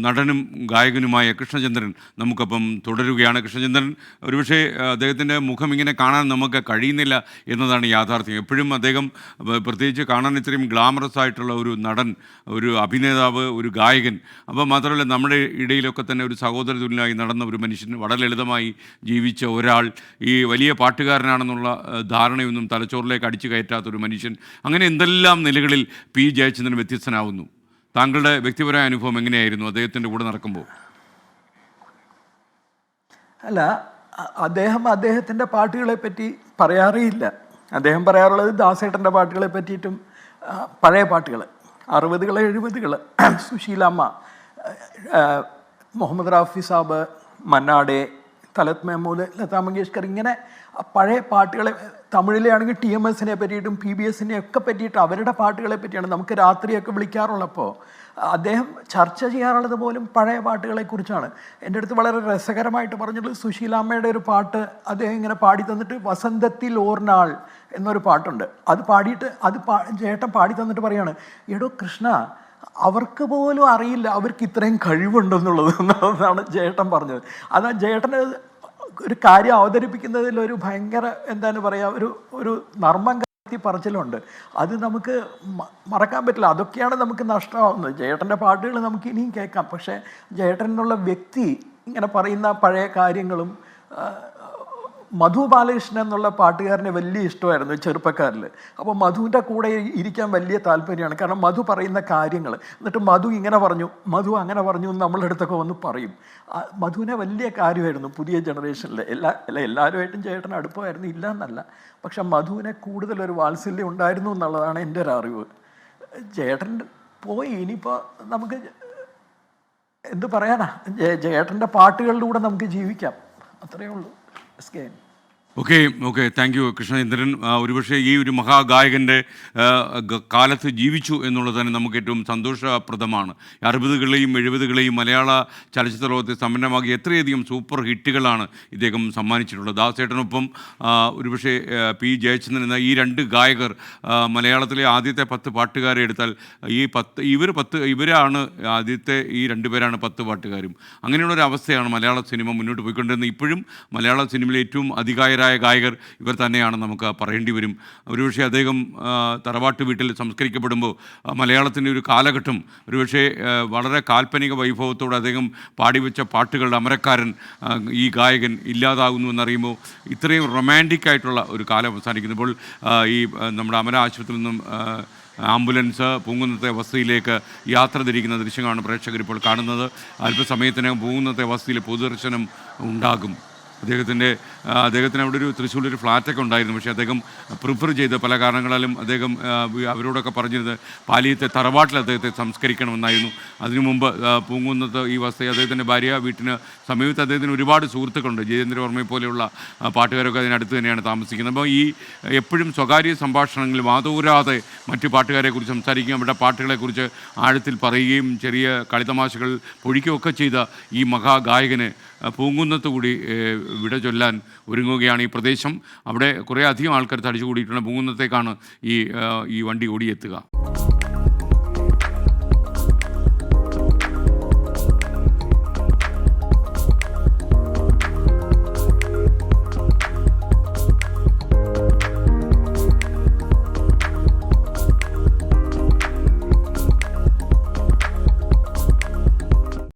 നടനും ഗായകനുമായ കൃഷ്ണചന്ദ്രൻ നമുക്കൊപ്പം തുടരുകയാണ്. കൃഷ്ണചന്ദ്രൻ ഒരുപക്ഷെ അദ്ദേഹത്തിൻ്റെ മുഖം ഇങ്ങനെ കാണാൻ നമുക്ക് കഴിയുന്നില്ല എന്നതാണ് യാഥാർത്ഥ്യം. എപ്പോഴും അദ്ദേഹം പ്രത്യേകിച്ച് കാണാൻ ഇത്രയും ഗ്ലാമറസ് ആയിട്ടുള്ള ഒരു നടൻ, ഒരു അഭിനേതാവ്, ഒരു ഗായകൻ, അപ്പോൾ മാത്രമല്ല നമ്മുടെ ഇടയിലൊക്കെ തന്നെ ഒരു സഹോദര തുല്യനായി നടന്ന ഒരു മനുഷ്യൻ, വളരെ ലളിതമായി ജീവിച്ച ഒരാൾ, ഈ വലിയ പാട്ടുകാരനാണെന്നുള്ള ധാരണയൊന്നും തലച്ചോറിലേക്ക് അടിച്ചു കയറ്റാത്തൊരു മനുഷ്യൻ, അങ്ങനെ എന്തെല്ലാം നിലകളിൽ പി ജയചന്ദ്രൻ വ്യത്യസ്തനാവുന്നു. താങ്കളുടെ വ്യക്തിപരമായ അനുഭവം എങ്ങനെയായിരുന്നു അദ്ദേഹത്തിൻ്റെ കൂടെ നടക്കുമ്പോൾ? അല്ല, അദ്ദേഹത്തിൻ്റെ പാട്ടുകളെ പറ്റി പറയാറേയില്ല. അദ്ദേഹം പറയാറുള്ളത് ദാസേട്ടൻ്റെ പാട്ടുകളെ പറ്റിയിട്ടും പഴയ പാട്ടുകൾ, 60-കൾ 70-കൾ, സുശീലാമ്മ, മുഹമ്മദ് റാഫി സാബ്, മന്നാഡെ, തലത് മെഹമൂദ്, ലതാ മങ്കേഷ്കർ, ഇങ്ങനെ പഴയ പാട്ടുകളെ, തമിഴിലെ ആണെങ്കിൽ TMSനെ പറ്റിയിട്ടും PBSനെ ഒക്കെ പറ്റിയിട്ട് അവരുടെ പാട്ടുകളെ പറ്റിയാണ് നമുക്ക് രാത്രിയൊക്കെ വിളിക്കാറുള്ളപ്പോൾ അദ്ദേഹം ചർച്ച ചെയ്യാറുള്ളത് പോലും പഴയ പാട്ടുകളെക്കുറിച്ചാണ്. എൻ്റെ അടുത്ത് വളരെ രസകരമായിട്ട് പറഞ്ഞത് സുശീലാമ്മയുടെ ഒരു പാട്ട് അദ്ദേഹം ഇങ്ങനെ പാടി തന്നിട്ട്, വസന്തത്തിൽ ഓർനാൾ എന്നൊരു പാട്ടുണ്ട്, അത് പാടിയിട്ട് ചേട്ടൻ പാടി തന്നിട്ട് പറയാണ്, എടോ കൃഷ്ണ, അവർക്ക് പോലും അറിയില്ല അവർക്ക് ഇത്രയും കഴിവുണ്ടെന്നുള്ളത് എന്നാണ് ചേട്ടൻ പറഞ്ഞത്. അതാ ചേട്ടന് ഒരു കാര്യം അവതരിപ്പിക്കുന്നതിൽ ഒരു ഭയങ്കര എന്താണ് പറയുക, ഒരു നർമ്മം കത്തി പറച്ചിലുണ്ട്. അത് നമുക്ക് മറക്കാൻ പറ്റില്ല. അതൊക്കെയാണ് നമുക്ക് നഷ്ടമാവുന്നത്. ചേട്ടൻ്റെ പാട്ടുകൾ നമുക്ക് ഇനിയും കേൾക്കാം, പക്ഷേ ചേട്ടൻ എന്നുള്ള വ്യക്തി ഇങ്ങനെ പറയുന്ന പഴയ കാര്യങ്ങളും. മധു ബാലകൃഷ്ണൻ എന്നുള്ള പാട്ടുകാരനെ വലിയ ഇഷ്ടമായിരുന്നു ചെറുപ്പക്കാരിൽ. അപ്പോൾ മധുവിൻ്റെ കൂടെ ഇരിക്കാൻ വലിയ താല്പര്യമാണ്. കാരണം മധു പറയുന്ന കാര്യങ്ങൾ, എന്നിട്ട് മധു ഇങ്ങനെ പറഞ്ഞു, മധു അങ്ങനെ പറഞ്ഞു എന്ന് നമ്മളുടെ അടുത്തൊക്കെ വന്ന് പറയും. മധുവിനെ വലിയ കാര്യമായിരുന്നു പുതിയ ജനറേഷനിൽ. എല്ലാവരുമായിട്ടും ചേട്ടൻ അടുപ്പമായിരുന്നു, ഇല്ല എന്നല്ല, പക്ഷെ മധുവിനെ കൂടുതലൊരു വാത്സല്യം ഉണ്ടായിരുന്നു എന്നുള്ളതാണ് എൻ്റെ ഒരു അറിവ്. ചേട്ടൻ പോയി, ഇനിയിപ്പോൾ നമുക്ക് എന്ത് പറയാനാ, ചേട്ടൻ്റെ പാട്ടുകളിലൂടെ നമുക്ക് ജീവിക്കാം, അത്രയേ ഉള്ളൂ. Okay, thank you Krishnachandran. ഒരുപക്ഷെ ഈ ഒരു മഹാഗായകൻ്റെ കാലത്ത് ജീവിച്ചു എന്നുള്ളത് തന്നെ നമുക്ക് ഏറ്റവും സന്തോഷപ്രദമാണ്. 60-കളെയും 70-കളെയും മലയാള ചലച്ചിത്ര ലോകത്തെ സമ്പന്നമാക്കിയ എത്രയധികം സൂപ്പർ ഹിറ്റുകളാണ് ഇദ്ദേഹം സമ്മാനിച്ചിട്ടുള്ളത്. ദാസേട്ടനൊപ്പം ഒരുപക്ഷെ പി ജയചന്ദ്രൻ എന്ന ഈ രണ്ട് ഗായകർ, മലയാളത്തിലെ ആദ്യത്തെ 10 പാട്ടുകാരെ എടുത്താൽ ഇവരാണ് ആദ്യത്തെ, ഈ 2 പേരാണ് 10 പാട്ടുകാരും. അങ്ങനെയുള്ളൊരു അവസ്ഥയാണ് മലയാള സിനിമ മുന്നോട്ട് പോയിക്കൊണ്ടിരുന്നത്. ഇപ്പോഴും മലയാള സിനിമയിലെ ഏറ്റവും അധികായരായ ഗായകർ ഇവർ തന്നെയാണ് നമുക്ക് പറയേണ്ടി വരും. ഒരുപക്ഷെ അദ്ദേഹം തറവാട്ട് വീട്ടിൽ സംസ്കരിക്കപ്പെടുമ്പോൾ മലയാളത്തിൻ്റെ ഒരു കാലഘട്ടം ഒരുപക്ഷെ വളരെ കാൽപ്പനിക വൈഭവത്തോടെ അദ്ദേഹം പാടിവെച്ച പാട്ടുകളുടെ അമരക്കാരൻ ഈ ഗായകൻ ഇല്ലാതാകുന്നു എന്നറിയുമ്പോൾ ഇത്രയും റൊമാൻറ്റിക് ആയിട്ടുള്ള ഒരു കാലം അവസാനിക്കുമ്പോൾ ഈ നമ്മുടെ അമര ആശുപത്രിയിൽ നിന്നും ആംബുലൻസ് പൂങ്കുന്നത്തെ വസതിയിലേക്ക് യാത്ര തിരിക്കുന്ന ദൃശ്യങ്ങളാണ് പ്രേക്ഷകർ ഇപ്പോൾ കാണുന്നത്. അല്പസമയത്തിനകം പൂങ്കുന്നത്തെ വസതിയിൽ പൊതുദർശനം ഉണ്ടാകും. അദ്ദേഹത്തിന് അവിടെ ഒരു തൃശ്ശൂരിലൊരു ഫ്ലാറ്റൊക്കെ ഉണ്ടായിരുന്നു, പക്ഷേ അദ്ദേഹം പ്രിഫർ ചെയ്ത് പല കാരണങ്ങളാലും അദ്ദേഹം അവരോടൊക്കെ പറഞ്ഞിരുന്നത് പാലിയത്തെ തറവാട്ടിൽ അദ്ദേഹത്തെ സംസ്കരിക്കണമെന്നായിരുന്നു. അതിനു മുമ്പ് പൂങ്കുന്നത്ത് ഈ വസതി, അദ്ദേഹത്തിൻ്റെ ഭാര്യ വീട്ടിന് സമീപത്ത് അദ്ദേഹത്തിന് ഒരുപാട് സുഹൃത്തുക്കളുണ്ട്. ജയേന്ദ്രവർമ്മയെ പോലെയുള്ള പാട്ടുകാരൊക്കെ അതിനടുത്ത് തന്നെയാണ് താമസിക്കുന്നത്. അപ്പോൾ ഈ എപ്പോഴും സ്വകാര്യ സംഭാഷണങ്ങളിൽ വാതൂരാതെ മറ്റു പാട്ടുകാരെക്കുറിച്ച് സംസാരിക്കുകയും അവരുടെ പാട്ടുകളെക്കുറിച്ച് ആഴത്തിൽ പറയുകയും ചെറിയ കളിതമാശകൾ പൊഴിക്കുകയൊക്കെ ചെയ്ത ഈ മഹാഗായകന് പൂങ്കുന്നത്ത് കൂടി വിട ചൊല്ലാൻ ഒരുങ്ങുകയാണ് ഈ പ്രദേശം. അവിടെ കുറേ അധികം ആൾക്കാർ തടിച്ചു കൂടിയിട്ടുണ്ട്. പൂങ്കുന്നത്തേക്കാണ് ഈ വണ്ടി ഓടിയെത്തുക.